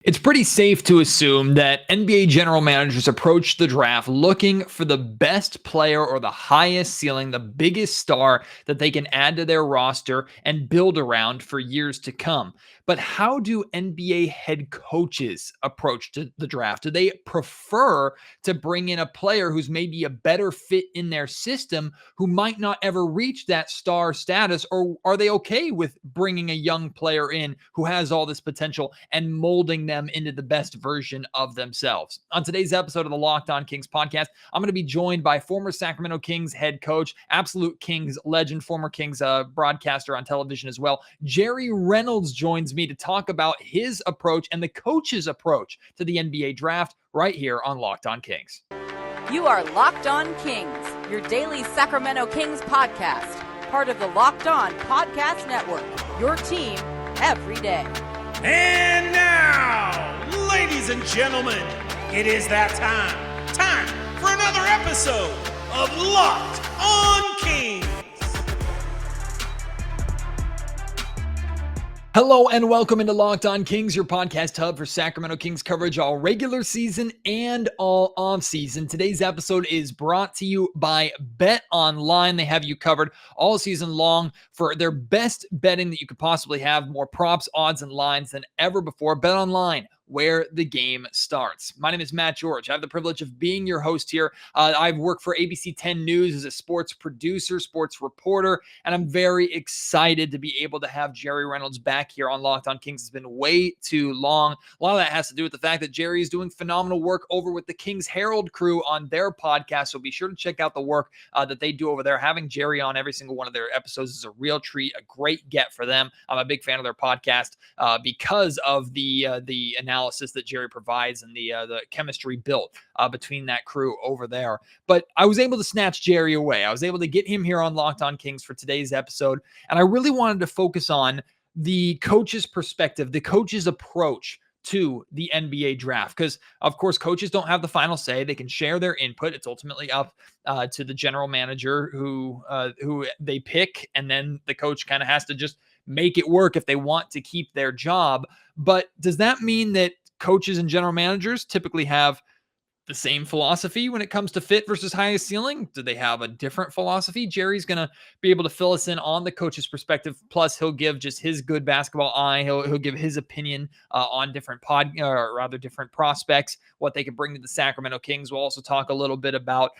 It's pretty safe to assume that NBA general managers approach the draft looking for the best player or the highest ceiling, the biggest star that they can add to their roster and build around for years to come. But how do NBA head coaches approach the draft? Do they prefer to bring in a player who's maybe a better fit in their system who might not ever reach that star status? Or are they okay with bringing a young player in who has all this potential and molding them into the best version of themselves? On today's episode of the Locked On Kings podcast, I'm going to be joined by former Sacramento Kings head coach, absolute Kings legend, former Kings broadcaster on television as well. Jerry Reynolds joins me to talk about his approach and the coach's approach to the NBA draft right here on Locked On Kings. You are Locked On Kings, your daily Sacramento Kings podcast, part of the Locked On Podcast Network, your team every day. And now, ladies and gentlemen, it is that time for another episode of Locked On Kings. Hello and welcome into Locked On Kings, your podcast hub for Sacramento Kings coverage all regular season and all off season. Today's episode is brought to you by Bet Online. They have you covered all season long for their best betting that you could possibly have. More props, odds, and lines than ever before. Bet Online, where the game starts. My name is Matt George. I have the privilege of being your host here. I've worked for ABC 10 News as a sports producer, sports reporter, and I'm very excited to be able to have Jerry Reynolds back here on Locked On Kings. It's been way too long. A lot of that has to do with the fact that Jerry is doing phenomenal work over with the Kings Herald crew on their podcast, so be sure to check out the work that they do over there. Having Jerry on every single one of their episodes is a real treat, a great get for them. I'm a big fan of their podcast because of the analysis that Jerry provides and the chemistry built between that crew over there. But I was able to snatch Jerry away. I was able to get him here on Locked On Kings for today's episode. And I really wanted to focus on the coach's perspective, the coach's approach to the NBA draft. Because, of course, coaches don't have the final say. They can share their input. It's ultimately up to the general manager who they pick. And then the coach kind of has to just make it work if they want to keep their job. But does that mean that coaches and general managers typically have the same philosophy when it comes to fit versus highest ceiling? Do they have a different philosophy? Jerry's going to be able to fill us in on the coach's perspective. Plus, he'll give just his good basketball eye. He'll give his opinion on different different prospects, what they can bring to the Sacramento Kings. We'll also talk a little bit about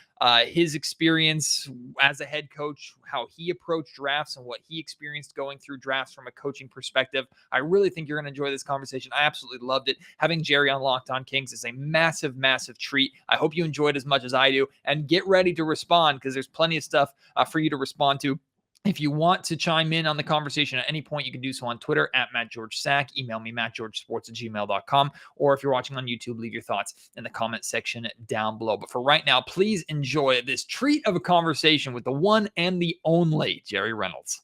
his experience as a head coach, how he approached drafts and what he experienced going through drafts from a coaching perspective. I really think you're going to enjoy this conversation. I absolutely loved it. Having Jerry on Locked On Kings is a massive, massive treat. I hope you enjoyed as much as I do, and get ready to respond because there's plenty of stuff for you to respond to. If you want to chime in on the conversation at any point, you can do so on Twitter at MattGeorgeSack. Email me, mattgeorgesports@gmail.com. Or if you're watching on YouTube, leave your thoughts in the comment section down below. But for right now, please enjoy this treat of a conversation with the one and the only Jerry Reynolds.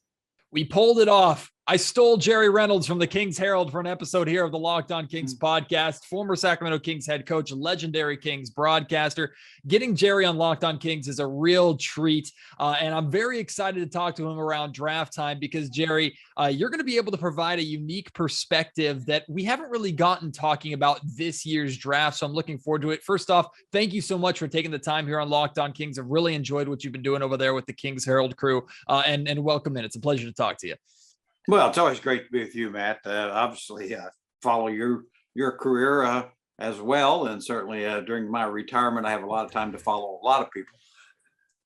We pulled it off. I stole Jerry Reynolds from the Kings Herald for an episode here of the Locked On Kings podcast. Former Sacramento Kings head coach, legendary Kings broadcaster. Getting Jerry on Locked On Kings is a real treat. And I'm very excited to talk to him around draft time because, Jerry, you're going to be able to provide a unique perspective that we haven't really gotten talking about this year's draft. So I'm looking forward to it. First off, thank you so much for taking the time here on Locked On Kings. I've really enjoyed what you've been doing over there with the Kings Herald crew. And welcome in. It's a pleasure to talk to you. Well, it's always great to be with you, Matt. Obviously, follow your career as well. And certainly during my retirement, I have a lot of time to follow a lot of people.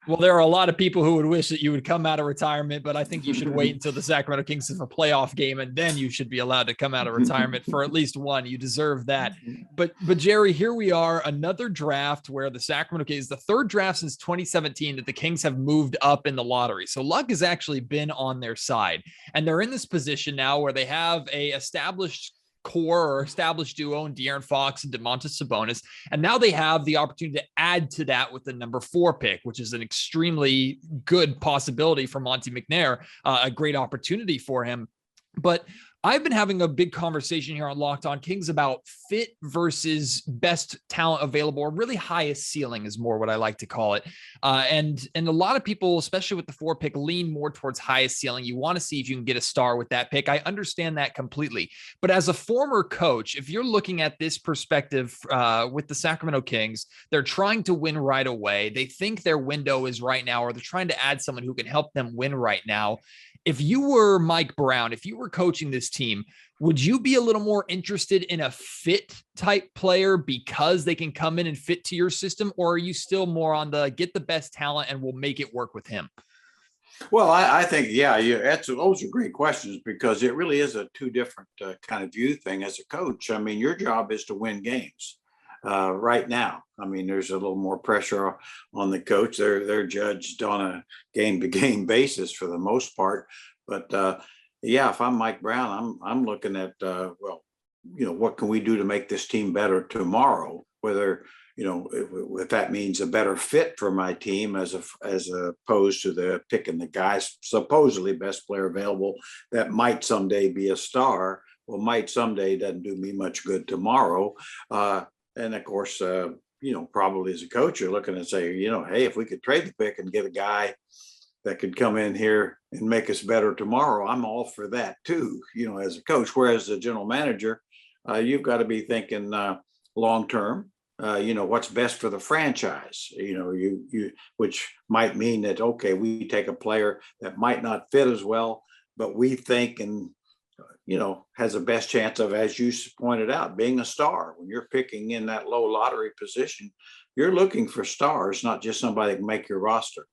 Well, there are a lot of people who would wish that you would come out of retirement, but I think you should wait until the Sacramento Kings have a playoff game, and then you should be allowed to come out of retirement for at least one. You deserve that. But Jerry, here we are, another draft where the Sacramento Kings, the third draft since 2017 that the Kings have moved up in the lottery. So luck has actually been on their side, and they're in this position now where they have a established core or established duo in De'Aaron Fox and Domantas Sabonis. And now they have the opportunity to add to that with the number 4 pick, which is an extremely good possibility for Monte McNair, a great opportunity for him. But I've been having a big conversation here on Locked On Kings about fit versus best talent available, or really highest ceiling is more what I like to call it. And a lot of people, especially with the 4 pick, lean more towards highest ceiling. You want to see if you can get a star with that pick. I understand that completely. But as a former coach, if you're looking at this perspective with the Sacramento Kings, they're trying to win right away. They think their window is right now, or they're trying to add someone who can help them win right now. If you were Mike Brown, if you were coaching this team, would you be a little more interested in a fit type player because they can come in and fit to your system? Or are you still more on the get the best talent and we'll make it work with him? Well, I think, yeah, those are great questions, because it really is a two different kind of view thing as a coach. I mean, your job is to win games right now. I mean, there's a little more pressure on the coach. They're judged on a game-to-game basis for the most part. But yeah, if I'm Mike Brown, I'm looking at well, what can we do to make this team better tomorrow? Whether if that means a better fit for my team as opposed to the picking the guys supposedly best player available that might someday be a star. Well, might someday doesn't do me much good tomorrow. And of course, probably as a coach, you're looking and say, hey, if we could trade the pick and get a guy that could come in here and make us better tomorrow, I'm all for that too, as a coach. Whereas the general manager, you've got to be thinking long term. What's best for the franchise, which might mean that, okay, we take a player that might not fit as well, but we think and has the best chance of, as you pointed out, being a star. When you're picking in that low lottery position, you're looking for stars, not just somebody that can make your roster.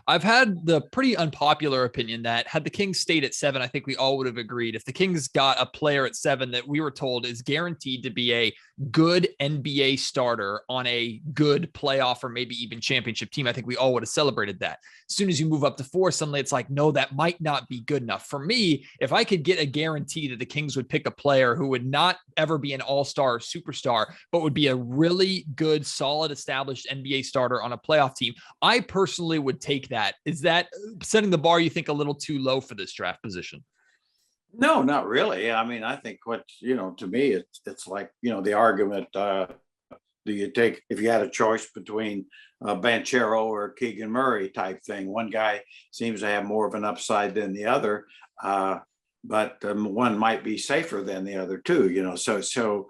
I've had the pretty unpopular opinion that had the Kings stayed at 7, I think we all would have agreed. If the Kings got a player at 7 that we were told is guaranteed to be a good NBA starter on a good playoff or maybe even championship team, I think we all would have celebrated that. As soon as you move up to 4, suddenly it's like, no, that might not be good enough. For me, if I could get a guarantee that the Kings would pick a player who would not ever be an all-star or superstar, but would be a really good, solid, established NBA starter on a playoff team, I personally would take that. Is that setting the bar, you think, a little too low for this draft position? No, not really. I mean, I think to me, it's like, the argument, do you take, if you had a choice between Banchero or Keegan Murray type thing, one guy seems to have more of an upside than the other, but one might be safer than the other too, so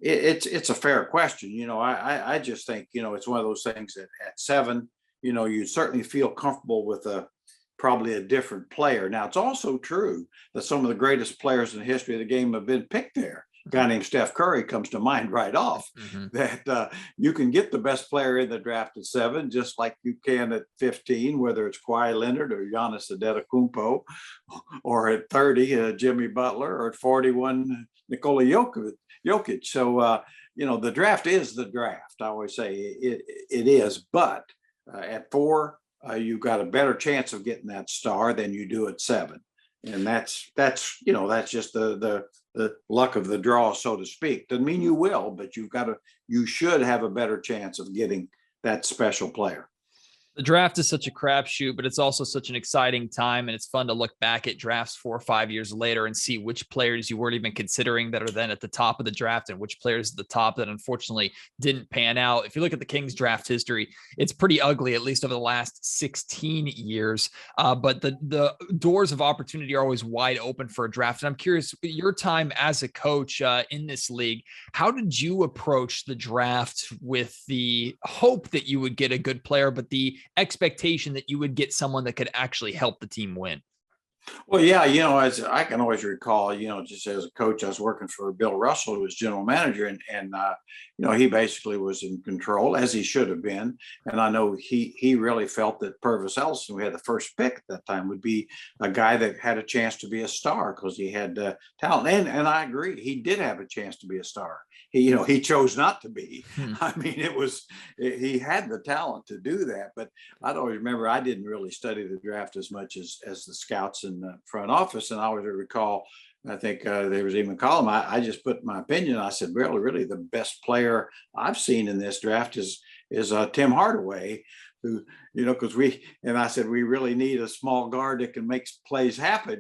it's a fair question. I just think, it's one of those things that at 7, you certainly feel comfortable with probably a different player. Now, it's also true that some of the greatest players in the history of the game have been picked there. A guy named Steph Curry comes to mind right off. That you can get the best player in the draft at 7, just like you can at 15, whether it's Kawhi Leonard or Giannis Antetokounmpo, or at 30, Jimmy Butler, or at 41, Nikola Jokic. So, the draft is the draft. I always say it is, but at 4, you've got a better chance of getting that star than you do at 7, and that's just the luck of the draw, so to speak. Doesn't mean you will, but you should have a better chance of getting that special player. The draft is such a crapshoot, but it's also such an exciting time, and it's fun to look back at drafts 4 or 5 years later and see which players you weren't even considering that are then at the top of the draft and which players at the top that unfortunately didn't pan out. If you look at the Kings draft history, it's pretty ugly, at least over the last 16 years. But the doors of opportunity are always wide open for a draft. And I'm curious, your time as a coach in this league, how did you approach the draft with the hope that you would get a good player, but the expectation that you would get someone that could actually help the team win? Well, yeah, as I can always recall, just as a coach, I was working for Bill Russell, who was general manager, and he basically was in control, as he should have been. And I know he really felt that Purvis Ellison, who had the first pick at that time, would be a guy that had a chance to be a star because he had talent. And I agree, he did have a chance to be a star. He chose not to be. I mean, he had the talent to do that. But I'd always remember I didn't really study the draft as much as the scouts in the front office. And I always recall, I think there was even a column, I just put my opinion. I said, really the best player I've seen in this draft is Tim Hardaway, who, because I said, we really need a small guard that can make plays happen,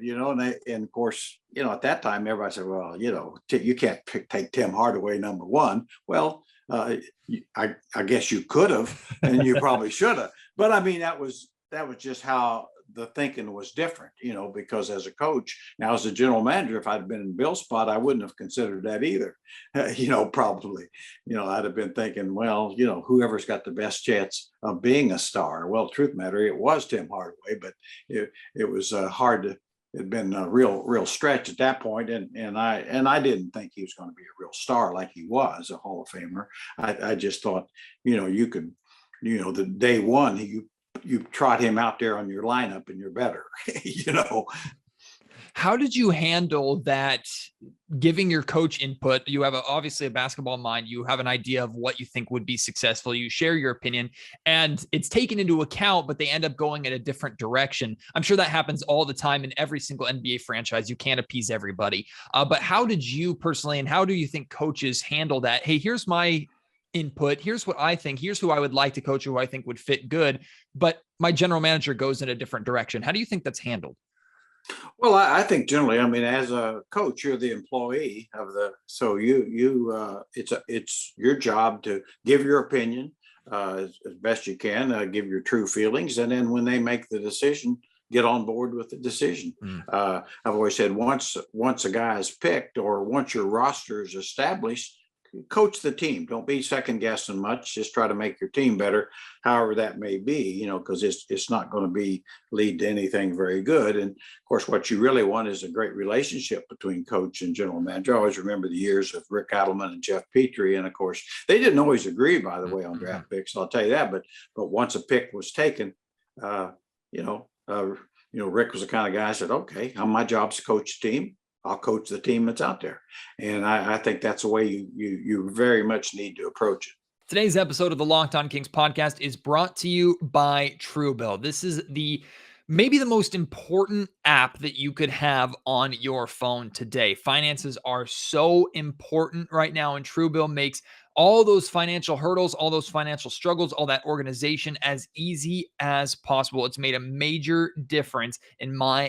and of course, at that time, everybody said, well, you can't take Tim Hardaway number one. Well, I guess you could have, and you probably should have. But I mean, that was just how the thinking was different, because as a coach, now as a general manager, if I'd been in Bill's spot, I wouldn't have considered that either. Probably, I'd have been thinking, well, whoever's got the best chance of being a star. Well, truth matter, it was Tim Hardaway, but it was hard to. It'd been a real stretch at that point, and I didn't think he was going to be a real star like he was, a Hall of Famer. I just thought, you could, the day one you trot him out there on your lineup and you're better, How did you handle that, giving your coach input? You have obviously a basketball mind. You have an idea of what you think would be successful. You share your opinion and it's taken into account, but they end up going in a different direction. I'm sure that happens all the time in every single NBA franchise. You can't appease everybody. But how did you personally, and how do you think coaches handle that? Hey, here's my input. Here's what I think. Here's who I would like to coach, who I think would fit good. But my general manager goes in a different direction. How do you think that's handled? Well, I think generally, I mean, as a coach, you're the employee so it's your job to give your opinion as best you can, give your true feelings, and then when they make the decision, get on board with the decision. I've always said once a guy is picked or once your roster is established, coach the team. Don't be second guessing much. Just try to make your team better, however that may be, because it's not going to lead to anything very good. And of course, what you really want is a great relationship between coach and general manager. I always remember the years of Rick Adelman and Jeff Petrie. And of course, they didn't always agree, by the way, on draft picks. I'll tell you that. But once a pick was taken, Rick was the kind of guy who said, okay, my job's to coach the team. I'll coach the team that's out there. And I think that's the way you very much need to approach it. Today's episode of the Locked On Kings podcast is brought to you by Truebill. This is maybe the most important app that you could have on your phone today. Finances are so important right now, and Truebill makes all those financial hurdles, all those financial struggles, all that organization as easy as possible. It's made a major difference in my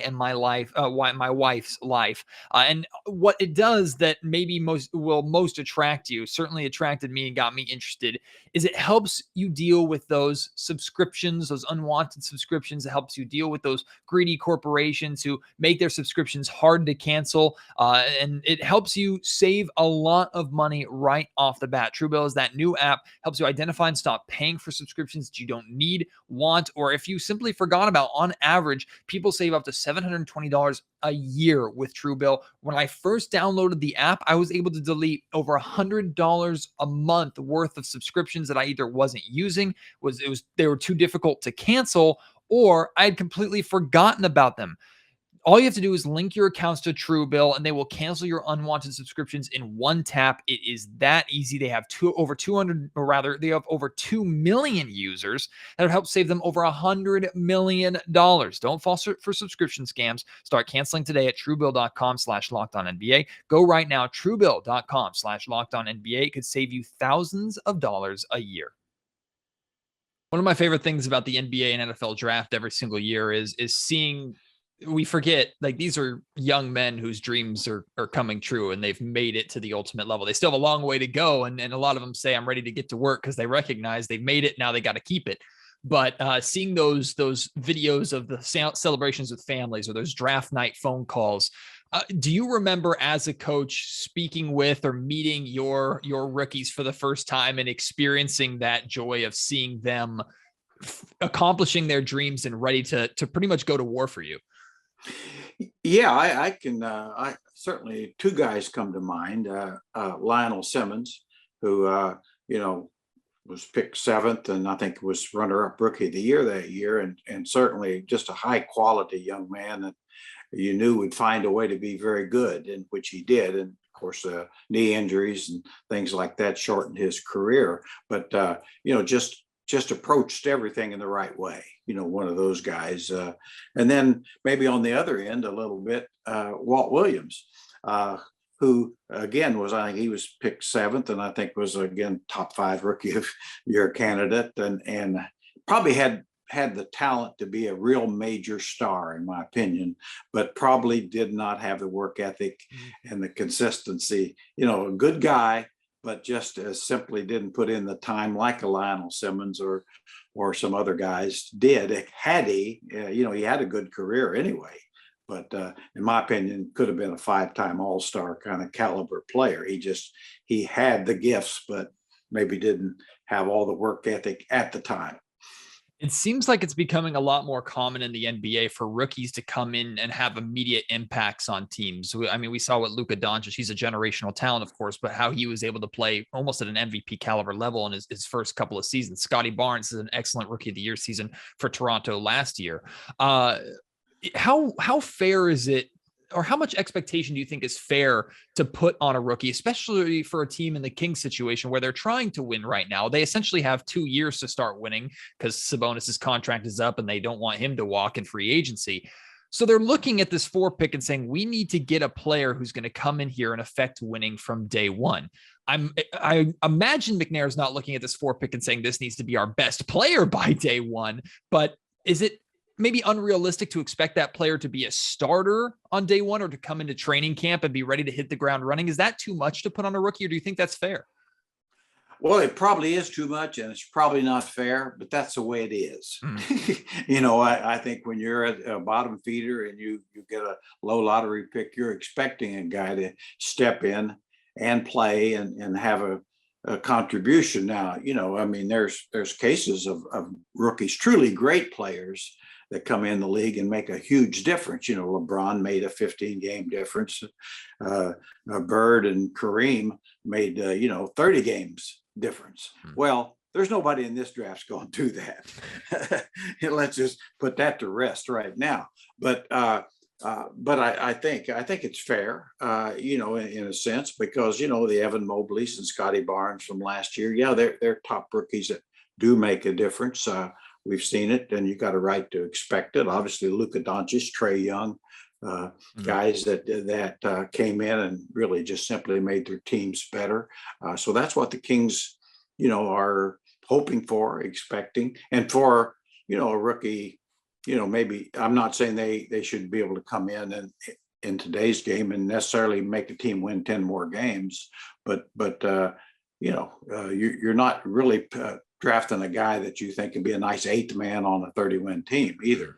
wife's life. And what it does that maybe most attract you, certainly attracted me and got me interested, is it helps you deal with those subscriptions, those unwanted subscriptions. It helps you deal with those greedy corporations who make their subscriptions hard to cancel. And it helps you save a lot of money right off the bat. Truebill is that new app, helps you identify and stop paying for subscriptions that you don't need, want, or if you simply forgot about. On average, people save up to $720 a year with Truebill. When I first downloaded the app, I was able to delete over $100 a month worth of subscriptions that I either wasn't using, they were too difficult to cancel, or I had completely forgotten about them. All you have to do is link your accounts to Truebill, and they will cancel your unwanted subscriptions in one tap. It is that easy. They have over 2 million users that have helped save them over $100 million. Don't fall for subscription scams. Start canceling today at Truebill.com/LockedOnNBA. Go right now, Truebill.com/LockedOnNBA. It could save you thousands of dollars a year. One of my favorite things about the NBA and NFL draft every single year is seeing. We forget, like, these are young men whose dreams are coming true and they've made it to the ultimate level. They still have a long way to go. And a lot of them say, I'm ready to get to work because they recognize they've made it. Now they got to keep it. But seeing those videos of the celebrations with families or those draft night phone calls, do you remember as a coach speaking with or meeting your rookies for the first time and experiencing that joy of seeing them accomplishing their dreams and ready to pretty much go to war for you? Yeah, I can. I certainly, two guys come to mind. Lionel Simmons, who was picked 7th, and I think was runner-up rookie of the year that year, and certainly just a high-quality young man that you knew would find a way to be very good, and which he did. And of course, knee injuries and things like that shortened his career. But just approached everything in the right way, one of those guys. And then maybe on the other end a little bit, Walt Williams, who again I think he was picked 7th, and I think was again top 5 rookie of year candidate. probably had the talent to be a real major star, in my opinion, but probably did not have the work ethic and the consistency. A good guy, but just as simply didn't put in the time like a Lionel Simmons or some other guys did. Had he, he had a good career anyway. But in my opinion, could have been a 5-time All-Star kind of caliber player. He had the gifts, but maybe didn't have all the work ethic at the time. It seems like it's becoming a lot more common in the NBA for rookies to come in and have immediate impacts on teams. I mean, we saw what Luka Doncic, he's a generational talent, of course, but how he was able to play almost at an MVP caliber level in his first couple of seasons. Scotty Barnes is an excellent Rookie of the Year season for Toronto last year. How fair is it, or how much expectation do you think is fair to put on a rookie, especially for a team in the Kings situation where they're trying to win right now? They essentially have 2 years to start winning because Sabonis' contract is up and they don't want him to walk in free agency. So they're looking at this 4 pick and saying, we need to get a player who's going to come in here and affect winning from day one. I imagine McNair's not looking at this 4 pick and saying this needs to be our best player by day one, but is it maybe unrealistic to expect that player to be a starter on day one or to come into training camp and be ready to hit the ground running? Is that too much to put on a rookie, or do you think that's fair? Well, it probably is too much, and it's probably not fair, but that's the way it is. I think when you're a bottom feeder and you get a low lottery pick, you're expecting a guy to step in and play and have a contribution. Now, there's cases of rookies, truly great players, that come in the league and make a huge difference. LeBron made a 15-game difference. Bird and Kareem made 30 games difference. Well, there's nobody in this draft's going to do that. Let's just put that to rest right now. But I think it's fair, in a sense, because the Evan Mobleys and Scotty Barnes from last year, they're top rookies that do make a difference. We've seen it, and you got a right to expect it. Obviously, Luka Doncic, Trae Young, guys that came in and really just simply made their teams better. So that's what the Kings, are hoping for, expecting, and for a rookie. Maybe I'm not saying they should be able to come in today's game and necessarily make a team win 10 more games, but you're not really drafting a guy that you think can be a nice 8th man on a 30-win team either.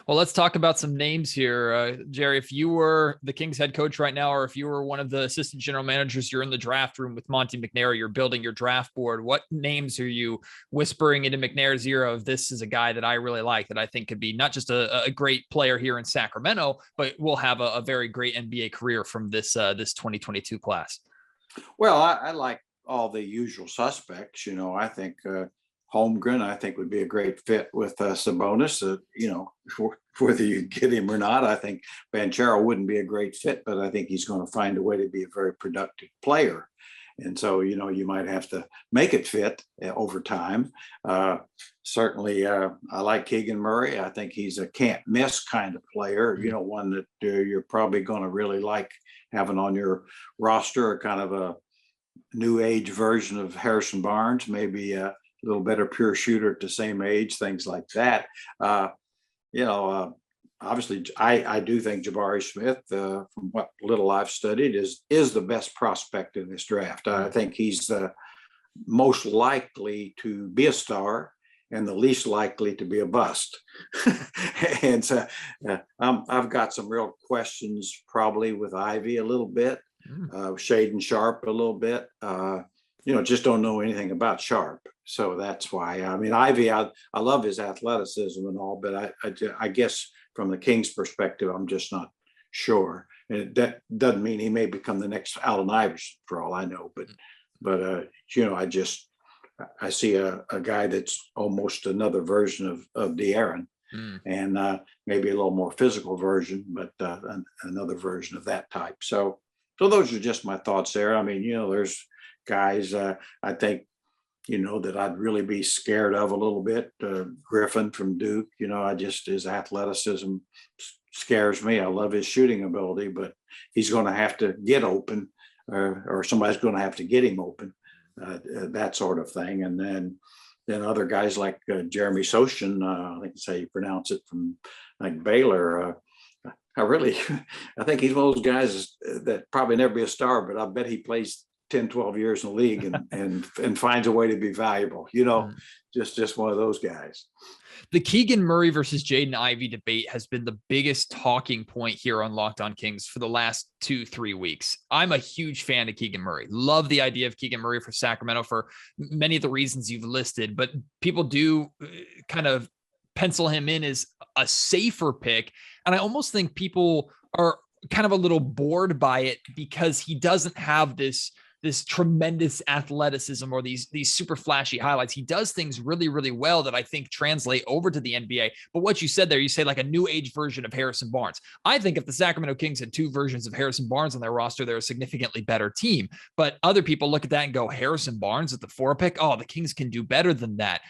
Well, let's talk about some names here. Jerry, if you were the Kings head coach right now, or if you were one of the assistant general managers, you're in the draft room with Monty McNair, you're building your draft board. What names are you whispering into McNair's ear of, this is a guy that I really like, that I think could be not just a great player here in Sacramento, but will have a very great NBA career from this 2022 class? Well, I like all the usual suspects. I think Holmgren, I think, would be a great fit with Sabonis. Whether you get him or not, I think Banchero wouldn't be a great fit, but I think he's going to find a way to be a very productive player. And so, you might have to make it fit over time. Certainly, I like Keegan Murray. I think he's a can't miss kind of player, one that you're probably going to really like having on your roster, kind of a new age version of Harrison Barnes, maybe a little better pure shooter at the same age, things like that. Obviously, I do think Jabari Smith, from what little I've studied, is the best prospect in this draft. I think he's the most likely to be a star and the least likely to be a bust. And so I've got some real questions probably with Ivy a little bit, Shaden Sharp a little bit. Just don't know anything about Sharp. So that's why, Ivy, I love his athleticism and all, but I guess from the Kings perspective, I'm just not sure. And that doesn't mean he may become the next Allen Iverson for all I know, but I see a guy that's almost another version of De'Aaron, and maybe a little more physical version, but another version of that type. So those are just my thoughts there. There's guys I think, that I'd really be scared of a little bit. Griffin from Duke, his athleticism scares me. I love his shooting ability, but he's going to have to get open, or somebody's going to have to get him open, that sort of thing. And then, then other guys like Jeremy Sochan, I think that's how you pronounce it, from like Baylor. I think he's one of those guys that probably never be a star, but I bet he plays 10, 12 years in the league and finds a way to be valuable, just one of those guys. The Keegan Murray versus Jaden Ivey debate has been the biggest talking point here on Locked On Kings for the last 2-3 weeks. I'm a huge fan of Keegan Murray. Love the idea of Keegan Murray for Sacramento for many of the reasons you've listed, but people do kind of pencil him in as a safer pick. And I almost think people are kind of a little bored by it because he doesn't have this tremendous athleticism or these super flashy highlights. He does things really, really well that I think translate over to the NBA. But what you said there, you say like a new age version of Harrison Barnes. I think if the Sacramento Kings had two versions of Harrison Barnes on their roster, they're a significantly better team. But other people look at that and go, Harrison Barnes at the 4 pick? Oh, the Kings can do better than that.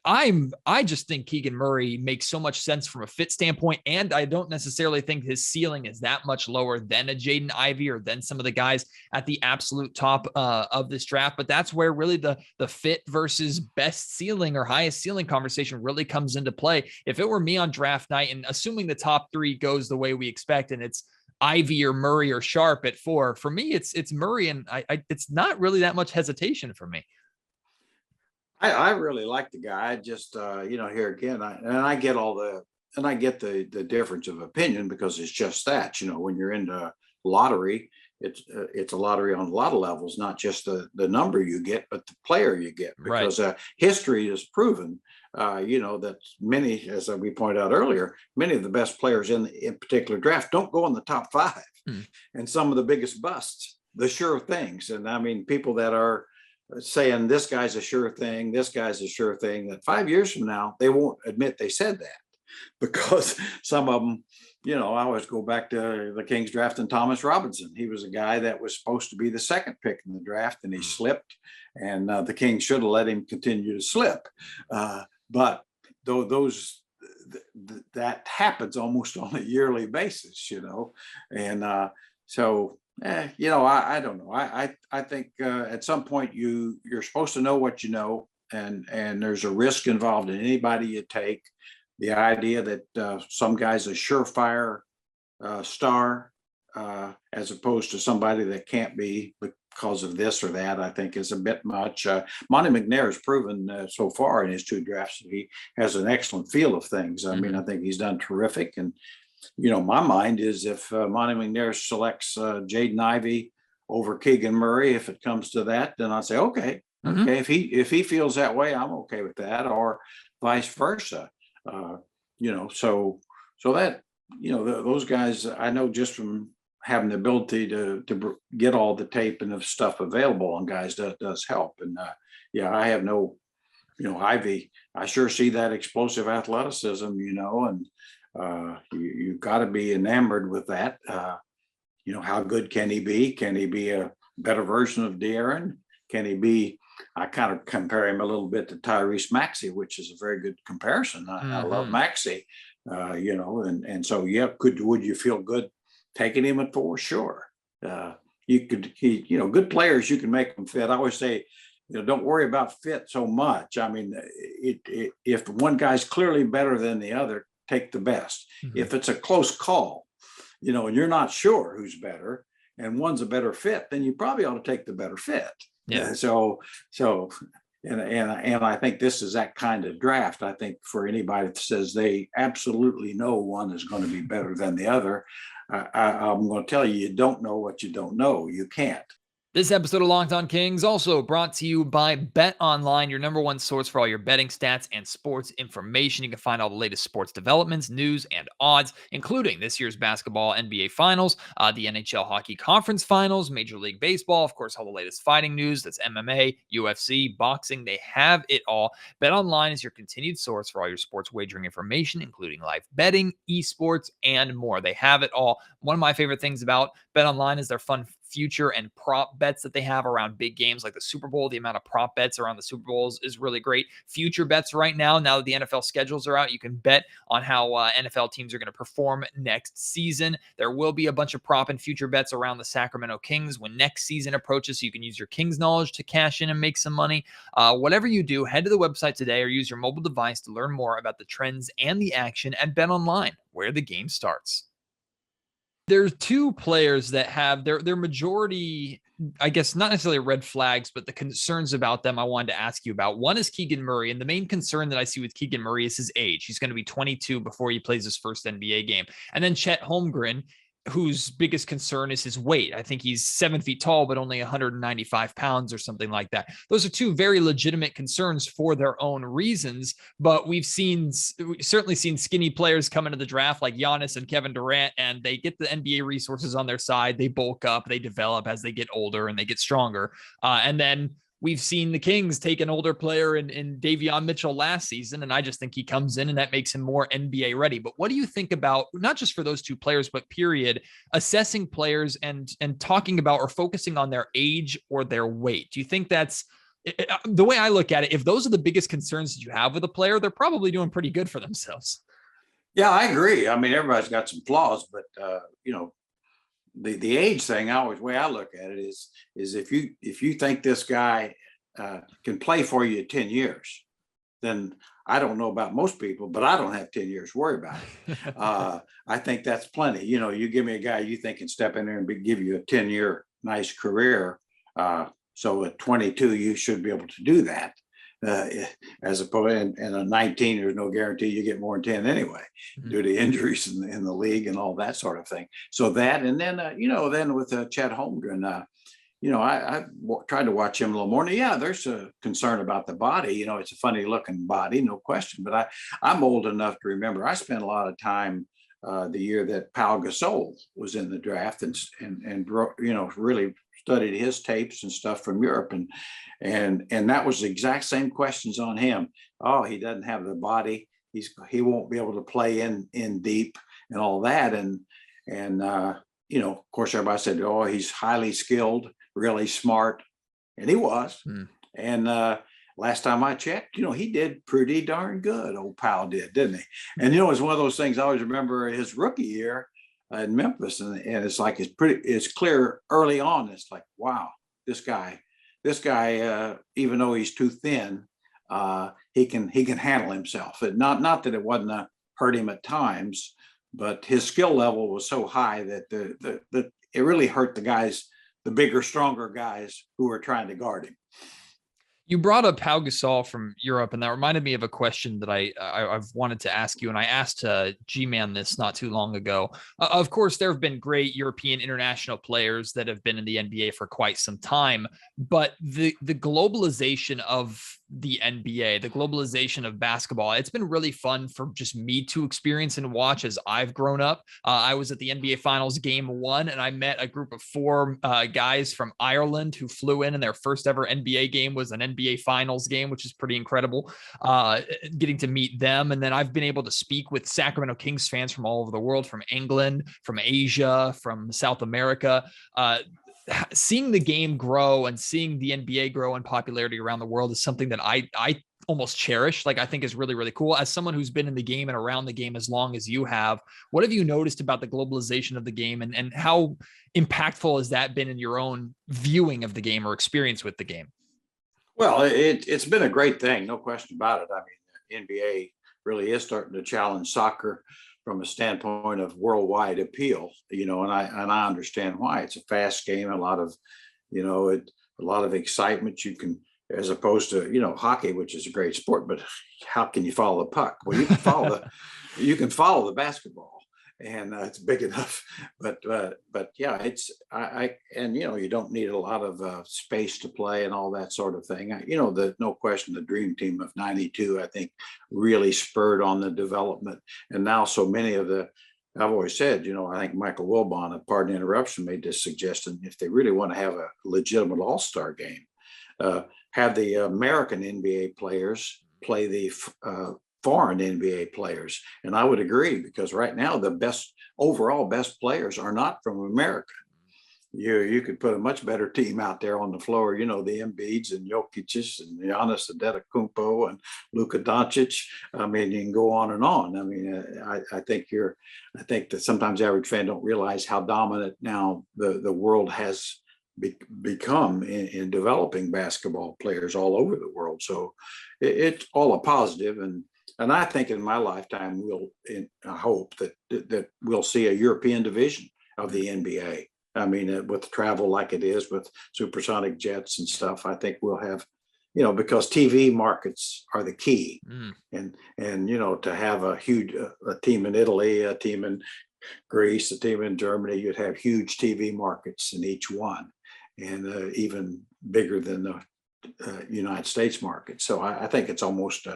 I just think Keegan Murray makes so much sense from a fit standpoint, and I don't necessarily think his ceiling is that much lower than a Jaden Ivey or than some of the guys at the absolute top of this draft. But that's where really the fit versus best ceiling or highest ceiling conversation really comes into play. If it were me on draft night, and assuming the top 3 goes the way we expect, and it's Ivy or Murray or Sharp at 4, for me it's Murray, and it's not really that much hesitation for me. I really like the guy. I just, here again, I get the difference of opinion, because it's just that, when you're into lottery, it's a lottery on a lot of levels, not just the number you get, but the player you get, because history has proven, that many, as we pointed out earlier, many of the best players in particular draft don't go in the top 5, and some of the biggest busts, the sure things. And I mean, people that are saying this guy's a sure thing, this guy's a sure thing, that 5 years from now, they won't admit they said that, because some of them, I always go back to the Kings drafting Thomas Robinson. He was a guy that was supposed to be the 2nd pick in the draft, and he slipped, and the Kings should have let him continue to slip. But that happens almost on a yearly basis, and so I don't know. I think at some point you're supposed to know what you know, and there's a risk involved in anybody you take. The idea that some guy's a surefire star as opposed to somebody that can't be because of this or that, I think is a bit much. Monty McNair has proven so far in his 2 drafts that he has an excellent feel of things. I mean, I think he's done terrific. And my mind is, if Monty McNair selects Jaden Ivey over Keegan Murray, if it comes to that, then I'll say, okay. If he feels that way, I'm okay with that, or vice versa. So that, those guys, I know just from having the ability to get all the tape and the stuff available on guys does help. And I have no, Ivey, I sure see that explosive athleticism, and you've got to be enamored with that. How good can he be? Can he be a better version of De'Aaron? Can he be? I kind of compare him a little bit to Tyrese Maxey, which is a very good comparison. I love Maxey, and so would you feel good taking him at 4? Sure. Good players, you can make them fit. I always say, don't worry about fit so much. I mean, if one guy's clearly better than the other, take the best. If it's a close call, and you're not sure who's better, and one's a better fit, then you probably ought to take the better fit. Yeah. And I think this is that kind of draft. I think for anybody that says they absolutely know one is going to be better than the other, I'm going to tell you don't know what you don't know. You can't. This episode of Locked On Kings also brought to you by Bet Online, your number one source for all your betting stats and sports information. You can find all the latest sports developments, news, and odds, including this year's basketball NBA Finals, the NHL Hockey Conference Finals, Major League Baseball, of course, all the latest fighting news. That's MMA, UFC, boxing. They have it all. Bet Online is your continued source for all your sports wagering information, including live betting, esports, and more. They have it all. One of my favorite things about Bet Online is their fun future and prop bets that they have around big games like the Super Bowl. The amount of prop bets around the Super Bowls is really great. Future bets right now that the NFL schedules are out, you can bet on how NFL teams are going to perform next season. There will be a bunch of prop and future bets around the Sacramento Kings when next season approaches, so you can use your Kings knowledge to cash in and make some money. Whatever you do, head to the website today or use your mobile device to learn more about the trends and the action at BetOnline, where the game starts. There's two players that have their majority, I guess, not necessarily red flags, but the concerns about them I wanted to ask you about. One is Keegan Murray, and the main concern that I see with Keegan Murray is his age. He's going to be 22 before he plays his first NBA game. And then Chet Holmgren, whose biggest concern is his weight. I think he's 7 feet tall, but only 195 pounds or something like that. Those are two very legitimate concerns for their own reasons, but we've certainly seen skinny players come into the draft like Giannis and Kevin Durant, and they get the NBA resources on their side. They bulk up, they develop as they get older and they get stronger. And then we've seen the Kings take an older player in Davion Mitchell last season, and I just think he comes in and that makes him more NBA ready. But what do you think about, not just for those two players, but period, assessing players and talking about or focusing on their age or their weight? Do you think that's the way I look at it? If those are the biggest concerns that you have with a player, they're probably doing pretty good for themselves. Yeah, I agree. I mean, everybody's got some flaws, but the age thing, way I look at it is if you think this guy can play for you 10 years, then I don't know about most people, but I don't have 10 years to worry about it. I think that's plenty. You give me a guy you think can step in there and give you a 10-year nice career. So at 22, you should be able to do that. As opposed, and a 19, there's no guarantee you get more than 10 anyway, due to injuries in the league and all that sort of thing. So that, and then, then with Chet Holmgren, I tried to watch him a little more. And yeah, there's a concern about the body. It's a funny looking body, no question. But I'm old enough to remember I spent a lot of time the year that Pau Gasol was in the draft and really studied his tapes and stuff from Europe, and that was the exact same questions on him. Oh, he doesn't have the body. He won't be able to play in deep and all that. And of course, everybody said, oh, he's highly skilled, really smart, and he was. And last time I checked, you he did pretty darn good. Old Powell did, didn't he? And it's one of those things I always remember his rookie year in Memphis, and it's like it's clear early on. It's like, wow, this guy, even though he's too thin, he can handle himself. Not that it wasn't hurt him at times, but his skill level was so high that it really hurt the bigger, stronger guys who were trying to guard him. You brought up Pau Gasol from Europe, and that reminded me of a question that I've wanted to ask you, and I asked G-Man this not too long ago. Of course, there have been great European international players that have been in the NBA for quite some time, but the globalization of the NBA, the globalization of basketball, it's been really fun for just me to experience and watch as I've grown up. I was at the NBA Finals Game 1, and I met a group of 4 guys from Ireland who flew in, and their first ever NBA game was an NBA Finals game, which is pretty incredible, getting to meet them. And then I've been able to speak with Sacramento Kings fans from all over the world, from England, from Asia, from South America. Seeing the game grow and seeing the NBA grow in popularity around the world is something that I almost cherish. Like, I think is really, really cool. As someone who's been in the game and around the game as long as you have, what have you noticed about the globalization of the game, and how impactful has that been in your own viewing of the game or experience with the game? Well, it's been a great thing, no question about it. I mean, the NBA really is starting to challenge soccer from a standpoint of worldwide appeal, and I understand why. It's a fast game, a lot of excitement. You can, as opposed to hockey, which is a great sport, but how can you follow the puck? Well, you can follow the basketball, and it's big enough. But yeah, you don't need a lot of space to play and all that sort of thing. No question, the dream team of '92, I think, really spurred on the development. And now so many of I've always said, I think Michael Wilbon, of Pardon the Interruption, made this suggestion: if they really want to have a legitimate all-star game, have the American NBA players play the foreign NBA players. And I would agree, because right now the overall best players are not from America. you could put a much better team out there on the floor. The Embiids and Jokic's and Giannis Antetokounmpo and Luka Doncic. I mean, you can go on and on. I mean, I think that sometimes the average fan don't realize how dominant now the world has become in developing basketball players all over the world. So it's all a positive. And I think in my lifetime, I hope that we'll see a European division of the NBA. I mean, with travel like it is with supersonic jets and stuff, I think we'll have, because TV markets are the key. And to have a huge a team in Italy, a team in Greece, a team in Germany, you'd have huge TV markets in each one, and even bigger than the United States market. So I think it's almost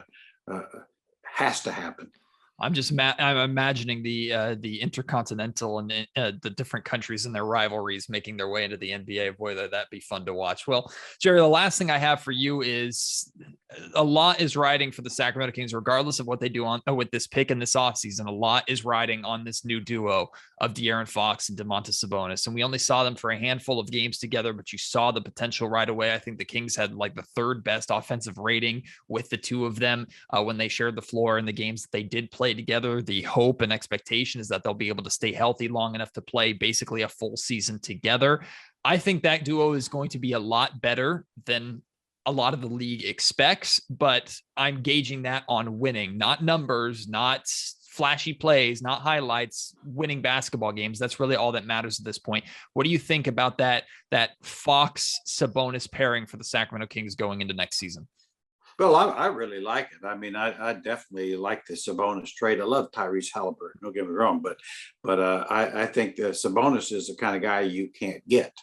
has to happen. I'm imagining the intercontinental and the different countries and their rivalries making their way into the NBA. Boy, that'd be fun to watch. Well, Jerry, the last thing I have for you is a lot is riding for the Sacramento Kings, regardless of what they do with this pick in this offseason. A lot is riding on this new duo of De'Aaron Fox and Domantas Sabonis. And we only saw them for a handful of games together, but you saw the potential right away. I think the Kings had like the third best offensive rating with the two of them when they shared the floor in the games that they did play together. The hope and expectation is that they'll be able to stay healthy long enough to play basically a full season together. I think that duo is going to be a lot better than a lot of the league expects, but I'm gauging that on winning, not numbers, not flashy plays, not highlights, winning basketball games. That's really all that matters at this point. What do you think about that Fox Sabonis pairing for the Sacramento Kings going into next season? Well, I really like it. I mean, I definitely like the Sabonis trade. I love Tyrese Halliburton. Don't get me wrong, but I think that Sabonis is the kind of guy you can't get.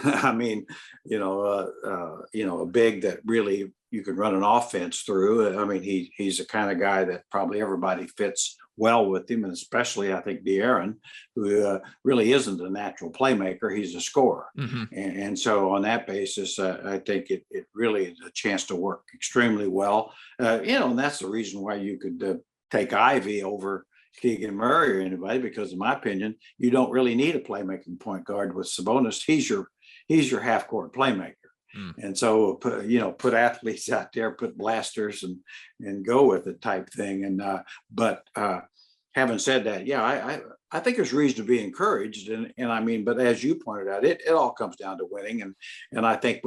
I mean, a big that really you can run an offense through. I mean, he's the kind of guy that probably everybody fits well with him, and especially I think De'Aaron, who really isn't a natural playmaker. He's a scorer. And so on that basis, I think it really is a chance to work extremely well. And that's the reason why you could take Ivy over Keegan Murray or anybody, because in my opinion, you don't really need a playmaking point guard with Sabonis. He's your half court playmaker. And so, put athletes out there, put blasters and go with it type thing. And, but having said that, yeah, I think there's reason to be encouraged. And I mean, but as you pointed out, it all comes down to winning. And I think,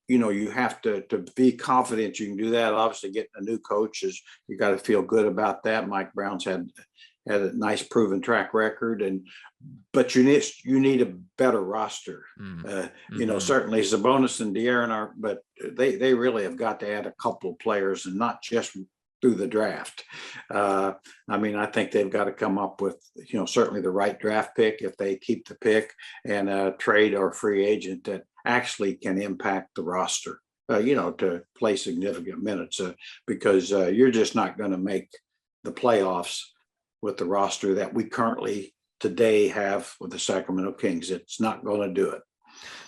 you have to be confident you can do that. Obviously getting a new coach you got to feel good about that. Mike Brown's had a nice proven track record, but you need a better roster. Certainly Sabonis and De'Aaron but they really have got to add a couple of players and not just through the draft. I mean, I think they've got to come up with, certainly the right draft pick if they keep the pick, and a trade or free agent that actually can impact the roster, to play significant minutes, because you're just not going to make the playoffs with the roster that we currently today have with the Sacramento Kings. It's not going to do it.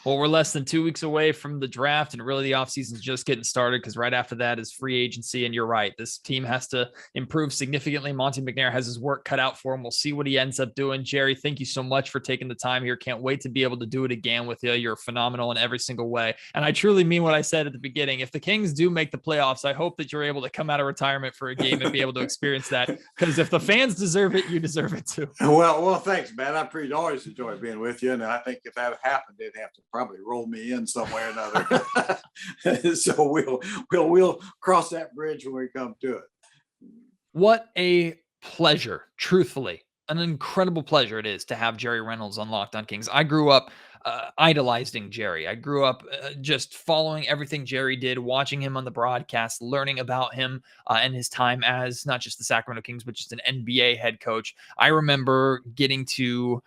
Well, we're less than 2 weeks away from the draft, and really the offseason is just getting started, because right after that is free agency. And you're right, this team has to improve significantly. Monte McNair has his work cut out for him. We'll see what he ends up doing. Jerry, thank you so much for taking the time here. Can't wait to be able to do it again with you. You're phenomenal in every single way. And I truly mean what I said at the beginning. If the Kings do make the playoffs, I hope that you're able to come out of retirement for a game and be able to experience that, because if the fans deserve it, you deserve it too. Well, thanks, man. I always enjoy being with you. And I think if that happened, they'd have to probably roll me in some way or another. So we'll cross that bridge when we come to it. What a pleasure, truthfully, an incredible pleasure it is to have Jerry Reynolds on Locked On Kings. I grew up idolizing Jerry. I grew up just following everything Jerry did, watching him on the broadcast, learning about him and his time as not just the Sacramento Kings, but just an NBA head coach. I remember getting to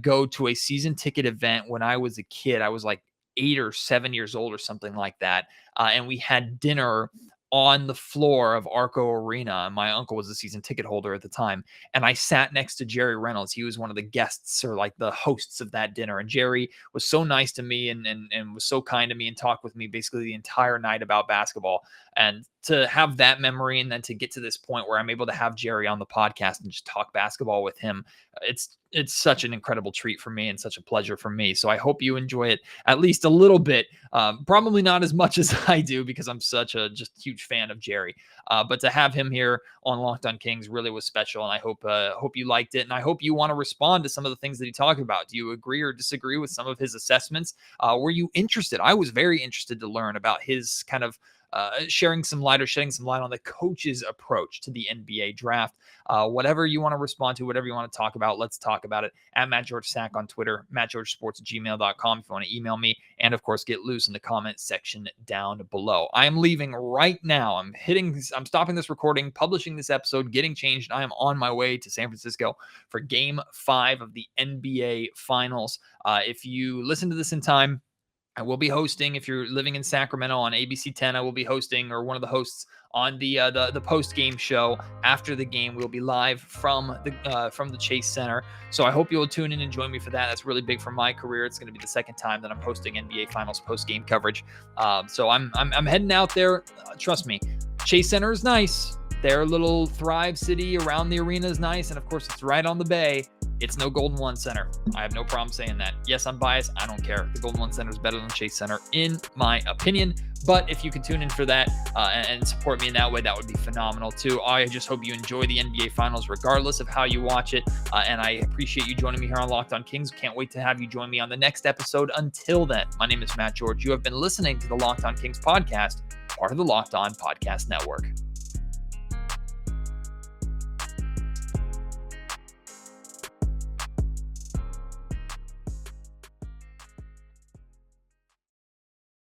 go to a season ticket event when I was a kid. I was like 8 or 7 years old or something like that. And we had dinner on the floor of Arco Arena. My uncle was a season ticket holder at the time. And I sat next to Jerry Reynolds. He was one of the guests, or like the hosts of that dinner. And Jerry was so nice to me and was so kind to me and talked with me basically the entire night about basketball. And to have that memory, and then to get to this point where I'm able to have Jerry on the podcast and just talk basketball with him, it's it's such an incredible treat for me and such a pleasure for me. So I hope you enjoy it at least a little bit. Probably not as much as I do because I'm such a just huge fan of Jerry. But to have him here on Locked On Kings really was special, and I hope you liked it, and I hope you want to respond to some of the things that he talked about. Do you agree or disagree with some of his assessments? Were you interested? I was very interested to learn about his kind of shedding some light on the coach's approach to the NBA draft. Whatever you want to respond to, whatever you want to talk about, let's talk about it. At Matt George Sack on Twitter, mattgeorgesports@gmail.com if you want to email me, and of course, get loose in the comment section down below. I am leaving right now. I'm stopping this recording, publishing this episode, getting changed. I am on my way to San Francisco for Game 5 of the NBA Finals. If you listen to this in time, I will be hosting, if you're living in Sacramento, on ABC 10, I will be hosting, or one of the hosts on the post-game show. After the game, we'll be live from the Chase Center. So I hope you'll tune in and join me for that. That's really big for my career. It's going to be the second time that I'm hosting NBA Finals post-game coverage. So I'm heading out there. Trust me, Chase Center is nice. Their little Thrive City around the arena is nice, and of course, it's right on the bay. It's no Golden One Center. I have no problem saying that. Yes, I'm biased. I don't care. The Golden One Center is better than Chase Center, in my opinion. But if you can tune in for that and support me in that way, that would be phenomenal too. I just hope you enjoy the NBA Finals regardless of how you watch it. And I appreciate you joining me here on Locked On Kings. Can't wait to have you join me on the next episode. Until then, my name is Matt George. You have been listening to the Locked On Kings podcast, part of the Locked On Podcast Network.